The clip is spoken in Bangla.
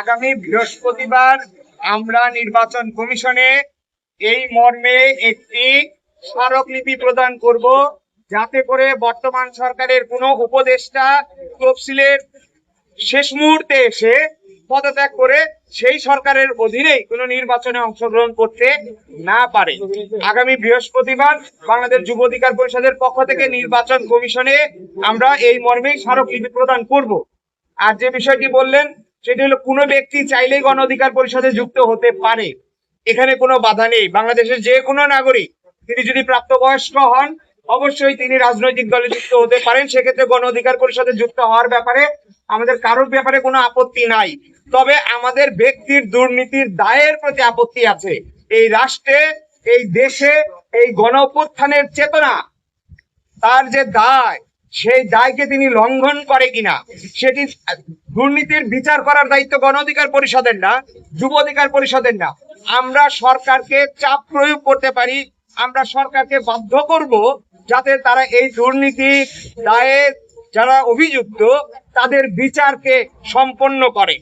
আগামী বৃহস্পতিবার আমরা নির্বাচন কমিশনে এই মর্মে একটি স্মারকলিপি প্রদান করব, যাতে করে বর্তমান সরকারের কোনো উপদেষ্টা তফসিলের শেষ মুহূর্তে এসে পদত্যাগ করে সেই সরকারের অধীনেই কোনো নির্বাচনে অংশগ্রহণ করতে না পারে। আগামী বৃহস্পতিবার বাংলাদেশ যুব অধিকার পরিষদের পক্ষ থেকে নির্বাচন কমিশনে আমরা এই মর্মেই স্মারকলিপি প্রদান করব। আর যে বিষয়টি বললেন সেটি হলো, কোনো ব্যক্তি চাইলেই গণ অধিকার পরিষদে যুক্ত হতে পারে, এখানে কোনো বাধা নেই। বাংলাদেশের যে কোনো নাগরিক তিনি যদি প্রাপ্তবয়স্ক হন অবশ্যই তিনি রাজনৈতিক দলে যুক্ত হতে পারেন। সেক্ষেত্রে গণ অধিকার পরিষদে যুক্ত হওয়ার ব্যাপারে আমাদের কারোর ব্যাপারে কোনো আপত্তি নাই। তবে আমাদের ব্যক্তির দুর্নীতির দায়ের প্রতি আপত্তি আছে। এই রাষ্ট্রে, এই দেশে এই গণ অভ্যুত্থানের চেতনা, তার যে দায়, সেই দায়কে তিনি লঙ্ঘন করে কিনা, সেটি দুর্নীতির বিচার করার দায়িত্ব গণ অধিকার পরিষদের না, যুব অধিকার পরিষদের না। আমরা সরকারকে চাপ প্রয়োগ করতে পারি, আমরা সরকারকে বাধ্য করব যাতে তারা এই দুর্নীতি দায়ে যারা অভিযুক্ত তাদের বিচারকে সম্পন্ন করে।